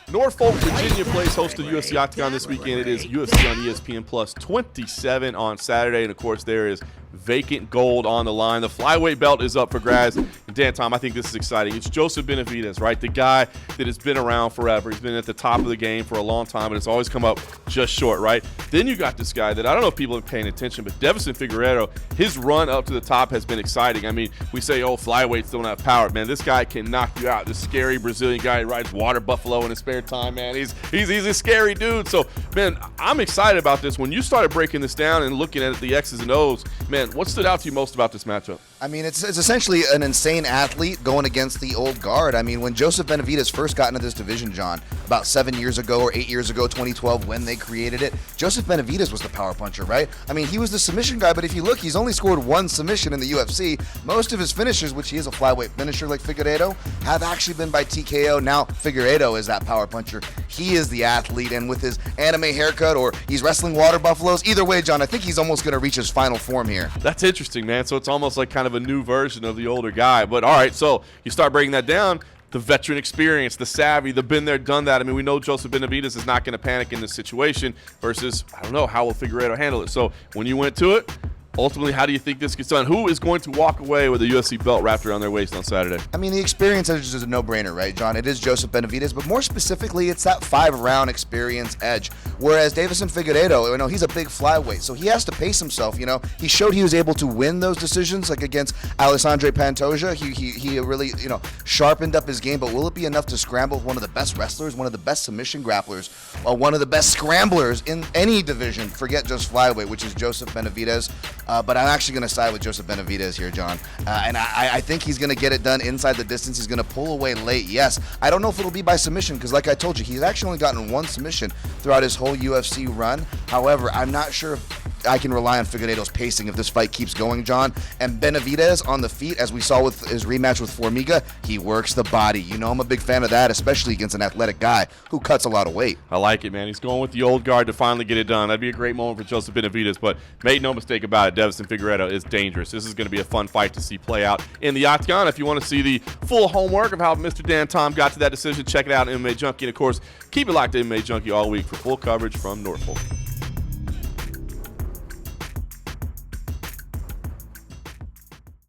Norfolk, Virginia plays host to the UFC Octagon this weekend. It is UFC on ESPN Plus 27 on Saturday. And, of course, there is vacant gold on the line. The flyweight belt is up for grabs. And, Dan, Tom, I think this is exciting. It's Joseph Benavidez, right? The guy that has been around forever. He's been at the top of the game for a long time, and it's always come up just short, right? Then you got this guy that I don't know if people are paying attention, but Deiveson Figueiredo, his run up to the top has been exciting. I mean, we say, oh, flyweights don't have power. Man, this guy can knock you out. This scary Brazilian guy who rides water buffalo in his spare time, man. He's a scary dude. So, man, I'm excited about this. When you started breaking this down and looking at the X's and O's, man, what stood out to you most about this matchup? I mean, it's essentially an insane athlete going against the old guard. I mean, when Joseph Benavidez first got into this division, John, about 7 years ago or 8 years ago, 2012, when they created it, Joseph Benavidez was the power puncher, right? I mean, he was the submission guy, but if you look, he's only scored one submission in the UFC. Most of his finishes, which he is a flyweight finisher like Figueiredo, have actually been by TKO. Now, Figueiredo is that power puncher. He is the athlete, and with his anime haircut, or he's wrestling water buffaloes, either way, John, I think he's almost going to reach his final form here. That's interesting, man. So it's almost like kind of a new version of the older guy. But all right, so you start breaking that down. The veteran experience, the savvy, the been there, done that. I mean, we know Joseph Benavidez is not going to panic in this situation versus, I don't know, how will Figueiredo handle it? So when you went to it, ultimately, how do you think this gets done? Who is going to walk away with a UFC belt wrapped around their waist on Saturday? I mean, the experience is just a no-brainer, right, John? It is Joseph Benavidez, but more specifically, it's that 5-round experience edge. Whereas Deiveson Figueiredo, he's a big flyweight, so he has to pace himself. He showed he was able to win those decisions, like against Alexandre Pantoja. He really, sharpened up his game. But will it be enough to scramble with one of the best wrestlers, one of the best submission grapplers, one of the best scramblers in any division? Forget just flyweight, which is Joseph Benavidez. But I'm actually going to side with Joseph Benavidez here, John. And I think he's going to get it done inside the distance. He's going to pull away late, yes. I don't know if it'll be by submission because, like I told you, he's actually only gotten one submission throughout his whole UFC run. However, I'm not sure if I can rely on Figueiredo's pacing if this fight keeps going, John. And Benavidez on the feet, as we saw with his rematch with Formiga, he works the body. I'm a big fan of that, especially against an athletic guy who cuts a lot of weight. I like it, man. He's going with the old guard to finally get it done. That'd be a great moment for Joseph Benavidez, but make no mistake about it, Deiveson Figueiredo is dangerous. This is going to be a fun fight to see play out in the Octagon. If you want to see the full homework of how Mr. Dan Tom got to that decision, check it out on MMA Junkie. And, of course, keep it locked to MMA Junkie all week for full coverage from Norfolk.